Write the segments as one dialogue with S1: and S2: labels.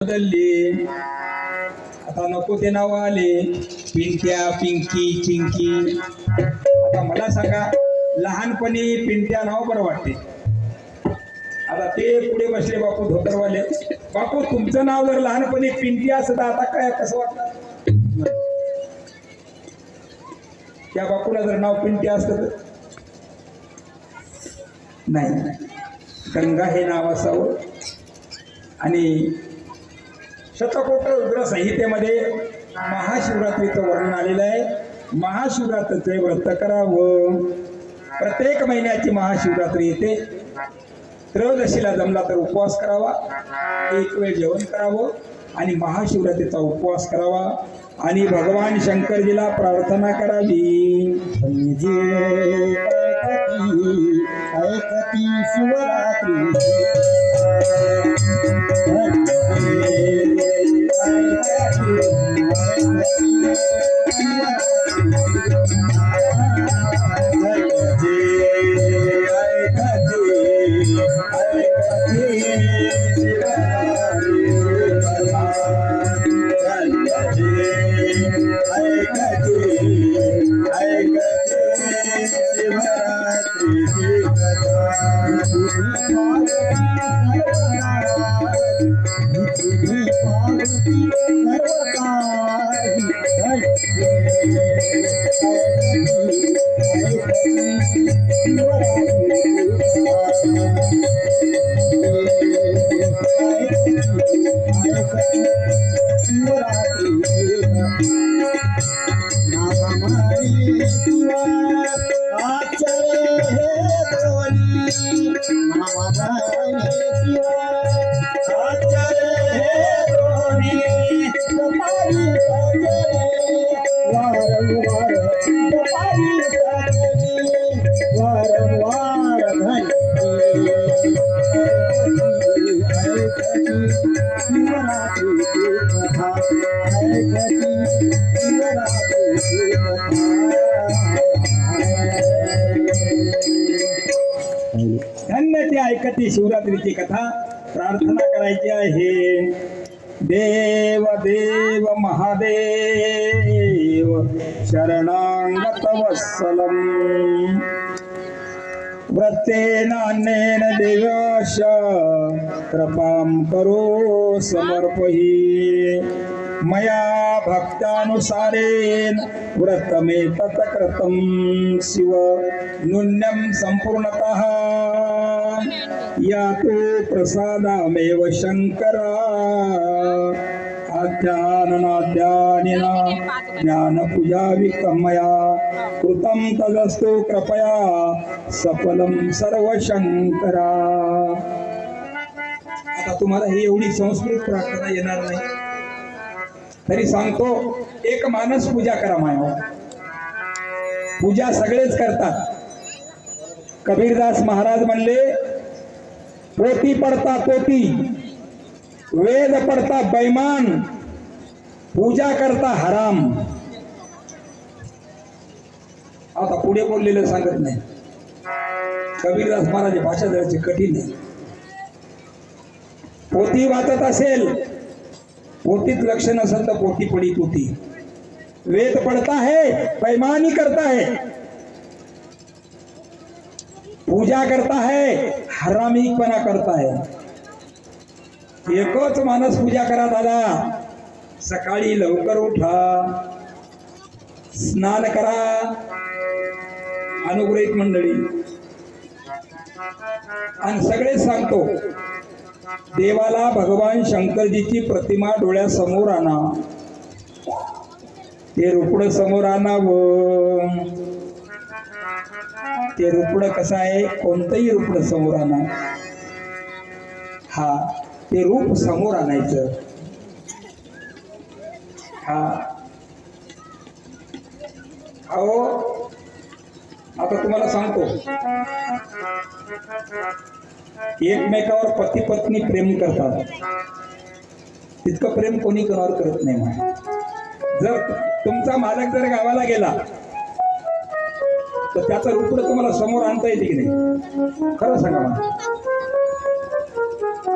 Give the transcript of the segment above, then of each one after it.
S1: बदलले. आता नको ते नाव आले, पिंट्या, पिंकी, चिंकी. आता मला सांगा, लहानपणी पिंट्या नाव बरं वाटते. आता ते पुढे बसले बापू धोतरवाले. बापू तुमचं नाव जर लहानपणी पिंट्या असतं आता काय कसं वाटतं? त्या बापूला जर नाव पिंट्या असतं तर नाही, गंगा हे नाव असावं. आणि शतकोट रुद्र संहितेमध्ये महाशिवरात्रीचं वर्णन आलेलं आहे. महाशिवरात्रीचे व्रत करावं. प्रत्येक महिन्याची महाशिवरात्री येते. त्रयोदशीला जमला तर उपवास करावा, एक वेळ जेवण करावं आणि महाशिवरात्रीचा उपवास करावा आणि भगवान शंकरजीला प्रार्थना करावी. शिवरात्री धन्य ती ऐकती शिवरात्रीची कथा. प्रार्थना करायची आहे. देव देव महादेव शरणागत वत्सलम व्रतेन अन्नेन देवाश कृपां करो समर्पहि मया भक्तानुसारेण व्रतमेतत् कृतं शिव नुन्यं संपूर्णतः यातो प्रसादामेव शंकरा आध्याननाध्यानिना ज्ञानपूजा विक्रमया कृतं तदस्तु कृपया सफलं सर्व शंकरा. आता तुम्हाला ही एवढी संस्कृत प्रार्थना येणार नाही तरी सांगतो, एक मानस पूजा करा. माया पूजा सगळेच करतात. कबीरदास महाराज म्हणले, पोती पडता तोती, वेद पडता बैमान, पूजा करता हराम. आता पुढे बोललेलं सांगत नाही. कबीरदास महाराज भाषा जराची कठीण आहे. पोती वाचत असेल, पोतीत लक्ष नसेल तर पोती पडी तोती. वेद पडता है, बैमानी करता है, पूजा करता है, हरामीपणा करता है. एकच मानस पूजा करा दादा. सकाळी लवकर उठा, स्नान करा. अनुग्रहित मंडळी आणि सगळे सांगतो, देवाला भगवान शंकरजीची प्रतिमा डोळ्यासमोर आणा. ते रुपड समोर आणावं. ते रुपड कसं आहे? कोणतंही रुपड समोर आणा. हा, ते रूप समोर आणायचं. हा अहो, आता तुम्हाला सांगतो, एकमेकावर पती पत्नी प्रेम करतात, तितकं प्रेम कोणी कोणावर करत नाही. जर तुमचा मालक जर गावाला गेला तर त्याचं रूपड तुम्हाला समोर आणता येते की नाही? खरं सांगा मला.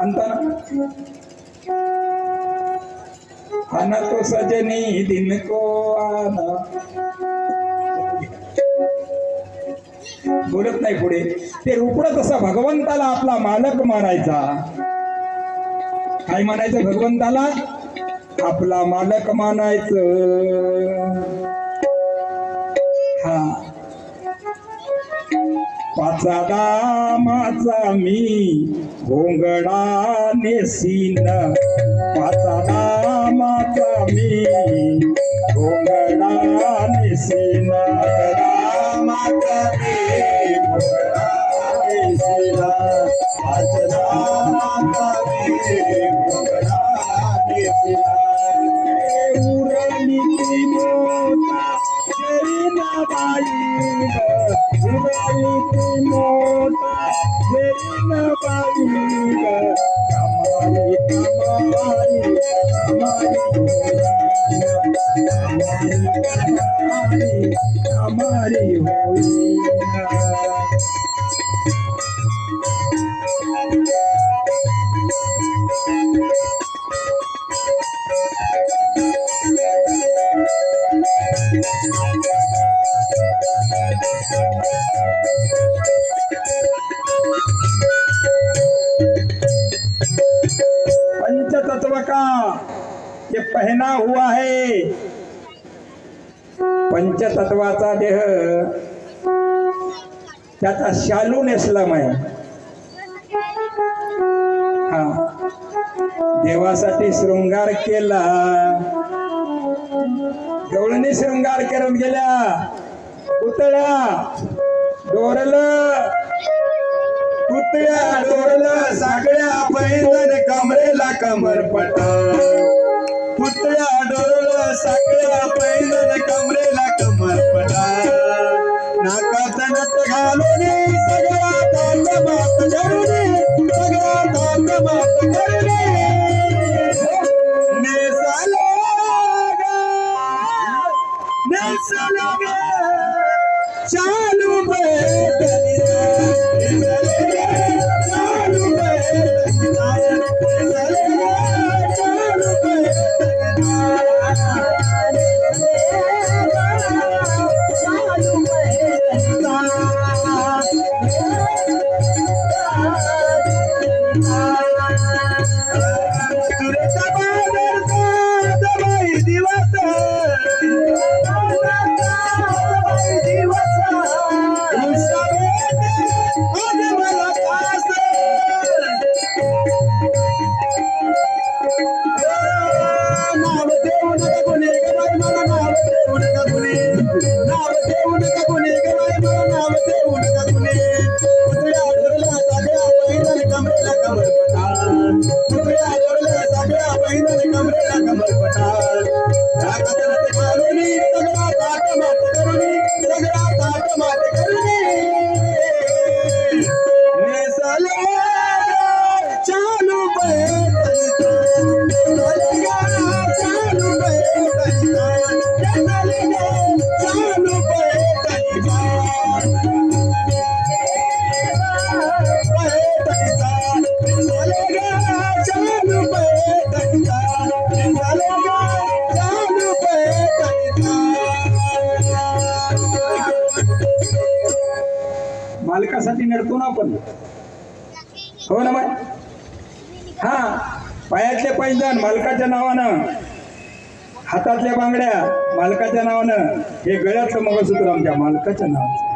S1: आणता ना? आना तो सजनी दिन को आना. बोलत नाही पुढे. ते रुपड तसा भगवंताला आपला मालक मानायचा. काय म्हणायचं भगवंताला? आपला मालक मानायचं. हा पाचा दामाचा मी घोंगडा नेसीन. पाचा दामाचा मी घोंगडा नेसीन. दामाचा मी घोंगडा नेसीन. पाचा दामाचा मी घोंगडा नेसीन. उरली ती मोता जरीना बाई ग. उरली ती मोता जरीना बाई ग. कमाई कमाई कमाई कमाई होईना. पंचतत्व का ये पहना हुआ है. पंचतत्वाचा देह त्याचा शालू नेसलाम आहे. हा देवासाठी शृंगार केला. गवळणी शृंगार करत गेल्या. पुतळ्या डोरलं. पुतळ्या डोरलं सागळ्या पैंजण कमरेला कमरपटा. पुतळ्या डोरलं सागळ्या पैंजण कमरेला कमरपटा. नाकात नथ घालून सगळा तांड मात करून. सगळा तांड मात करून नेसाला नेसाला चालू मालकासाठी नडतो ना आपण. हो ना मग. हा पायातले पैंजण मालकाच्या नावानं. हातातल्या बांगड्या मालकाच्या नावानं. हे गळ्यातलं मंगळसूत्र आमच्या मालकाच्या नावानं.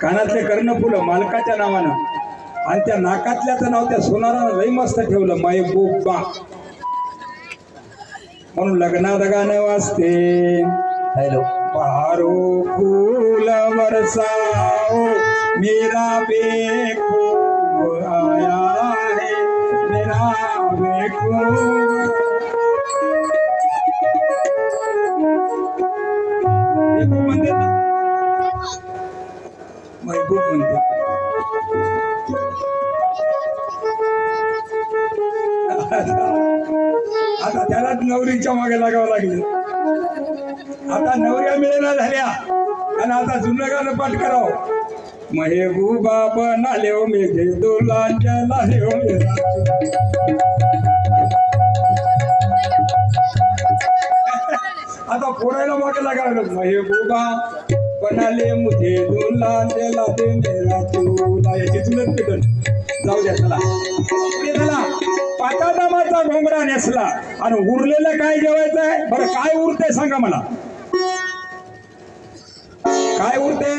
S1: कानातले कर्णफुलं मालकाच्या नावानं. आणि त्या नाकातल्याचं नाव त्या सोनारानं लई मस्त ठेवलं महबूबा म्हणून. लग्नात गाणं वाजते. हॅलो. बहारो फूल बरसाओ मेरा बेखूब आया है. मेरा बेखूब. बेखूब म्हणते ना. महबूब म्हणते. आता त्याला नवरीच्या मागे लागावं लागले. आता नवऱ्या मिळेना झाल्या आणि आता जुनं गाणं पाठ करावं. महबूबा बनाले हो मेघे दुलांच्या लाहे हो मेरा. मागे लागायला महबूबा बनाले मुझे दूल्हा दिला दे मेरा चूल्हा. याची चुलत पेटून जाऊ द्या. चला पुढे चला. पाटादामाचा घोंगडा नेसला आणि उरलेलं काय जेवायचं आहे बरं? काय उरते सांगा मला, काय उरते?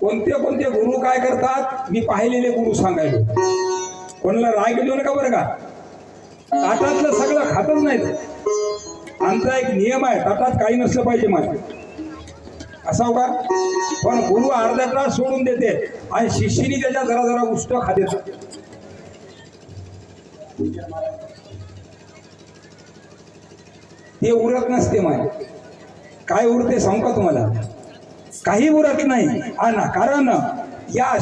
S1: कोणते कोणते गुरु काय करतात? मी पाहिलेले गुरु सांगायलो. कोणाला राग देऊ नका बरं का. ताटातलं सगळं खातच नाहीत. आमचा एक नियम आहे, ताटात काही नसलं पाहिजे माझं, असा का? पण गुरु अर्धा तास सोडून देते आणि शिष्यनी त्याच्या जरा जरा उष्ट खाते. ते उरत नसते माय. काय उरते सांगू का तुम्हाला? काही उरत नाही. कारण या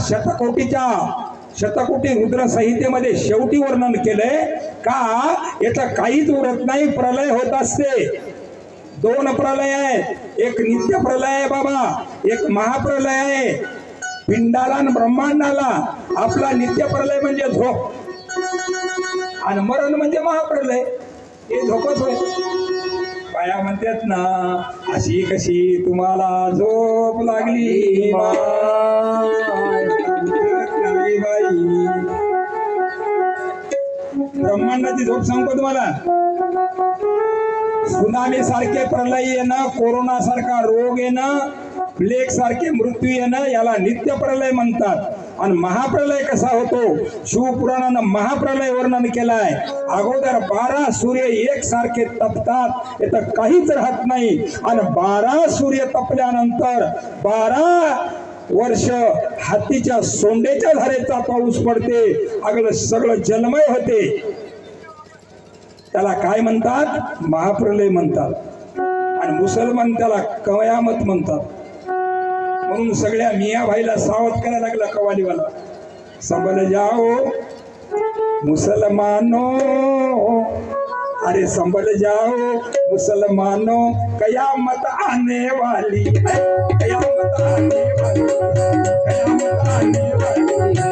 S1: शतकोटी रुद्र संहितेमध्ये शेवटी वर्णन केलंय का याचं काहीच उरत नाही. प्रलय होत असते. 2 प्रलय आहेत. एक नित्य प्रलय आहे बाबा, एक महाप्रलय आहे. पिंडाला आणि ब्रह्मांडाला आपला नित्य प्रलय म्हणजे झोप आणि मरण म्हणजे महाप्रलय. हे झोपच होय. बाया म्हणतात ना, अशी कशी तुम्हाला झोप लागली नाही बाई. ब्रह्मांडाची झोप सांगतो तुम्हाला. सुनामी सारखे प्रलय येणं, कोरोना सारखा रोग येणं, प्लेग सारखे मृत्यू येणं याला नित्य प्रलय म्हणतात. आणि महाप्रलय कसा होतो? शिवपुराणानं महाप्रलय वर्णन केलाय. अगोदर 12 सूर्य एक सारखे तपतात, इथं काहीच राहत नाही. आणि 12 सूर्य तपल्यानंतर 12 वर्ष हातीच्या सोंडेच्या धारेचा पाऊस पडते. अगलं सगळं जलमय होते. त्याला काय म्हणतात? महाप्रलय म्हणतात. आणि मुसलमान त्याला कयामत म्हणतात. म्हणून सगळ्या मिया भाईला सावध करायला लागला कवालीवाला. संभल जाओ मुसलमानो, अरे संभल जाओ मुसलमानो, कयामत आने वाली है, कयामत आने वाली, कयामत आने वाली है.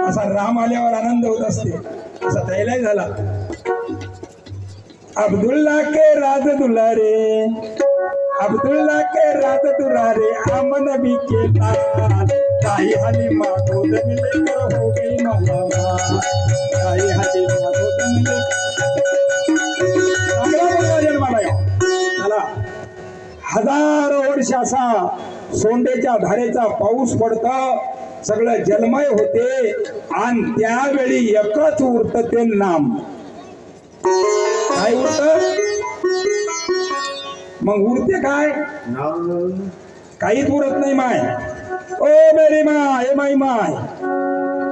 S1: असा राम आल्यावर आनंद होत असते, असा त्यालाही झाला. अब्दुल्ला के राज दुलारे, अब्दुल्ला के राज दुलारे, आमन नबी के नाथ, ताई हलीमा गोद मिले कर हो गई मौलाना, ताई हलीमा गोद मिले. चला, हजारो वर्ष असा सोंडेच्या धारेचा पाऊस पडता, सगळं जलमय होते. आणि त्यावेळी एकच उरत ते नाम. काय उरत? मग उरते काय? काहीच उरत नाही माय. ओ मेरी माय, ए माई माय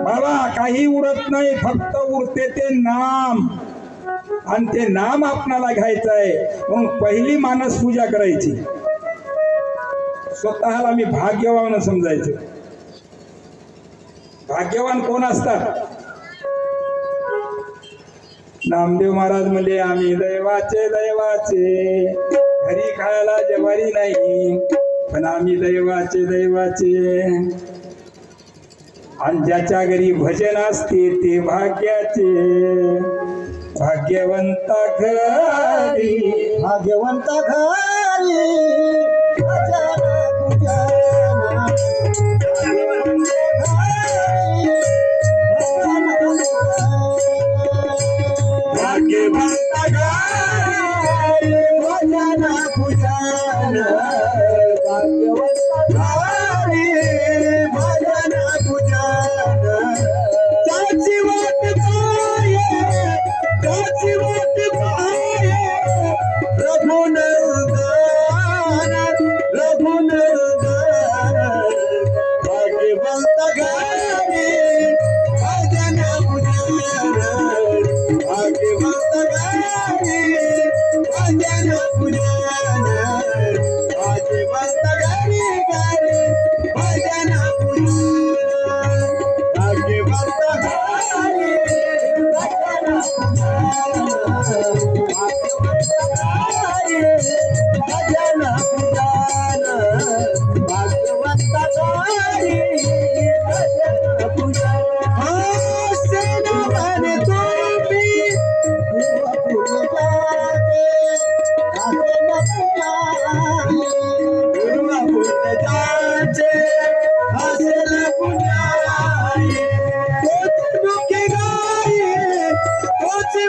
S1: बाबा, काही उरत नाही. फक्त उरते ते नाम. आणि ते नाम आपणाला घ्यायचं आहे. म्हणून पहिली मानस पूजा करायची. स्वतःला मी भाग्यवान समजायचं. भाग्यवान कोण असतात? नामदेव महाराज म्हणले, आम्ही दैवाचे दैवाचे, घरी खायला ज्वारी नाही, पण आम्ही दैवाचे दैवाचे. आणि ज्याच्या घरी भजन असते ते भाग्याचे. भाग्यवंता घरी, भाग्यवंता घरी
S2: भाग्यवंत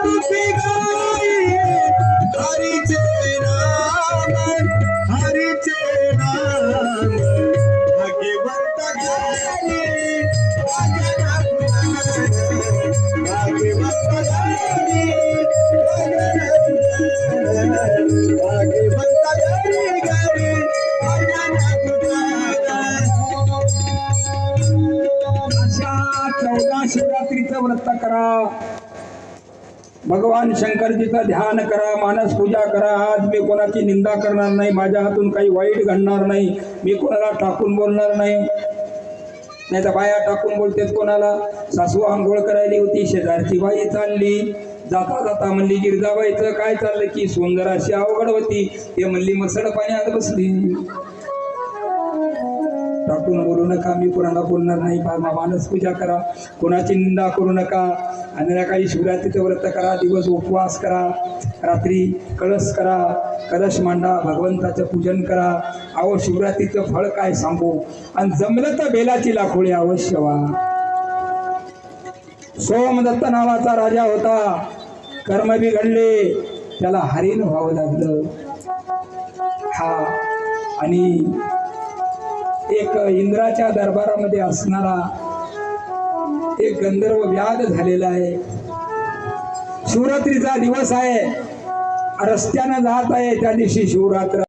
S2: दुखी गाई हरीचे नाम भाग्यवंत गाई भाग्यवंत गाई भाग्यवंत गाई
S1: अशा 14 शिवरात्रीचं व्रत करा. भगवान शंकरजीचं ध्यान करा, मानस पूजा करा. आज मी कोणाची निंदा करणार नाही, माझ्या हातून काही वाईट घडणार नाही, मी कोणाला टाकून बोलणार नाही. नाही तर बाया टाकून बोलतेत कोणाला. सासू आंघोळ करायली होती, शेजारची बाई चालली, जाता जाता म्हणली गिरजाबाईचं काय चाललं की सुंदर अशी अवघड होती. ते म्हणली मसड पाण्यात बसली. टाकून बोलू नका, मी कोणाला बोलणार नाही. मानस पूजा करा, कोणाची निंदा करू नका. संध्याकाळी शिवरात्रीचं व्रत करा, दिवस उपवास करा, रात्री कळस करा, कलश मांडा, भगवंताचं पूजन करा. अहो शिवरात्रीचं फळ काय सांगू. आणि जमलं तर बेलाची लाखोळी अवश्य व्हा. सोमदत्त नावाचा राजा होता, कर्म बिघडले, त्याला हरीण व्हावं लागलं. हा आणि एक इंद्राच्या दरबारामध्ये असणारा एक गंधर्व व्याध झालेला आहे. शिवरात्रीचा दिवस आहे, रस्त्यानं जात आहे, त्या दिवशी शिवरात्र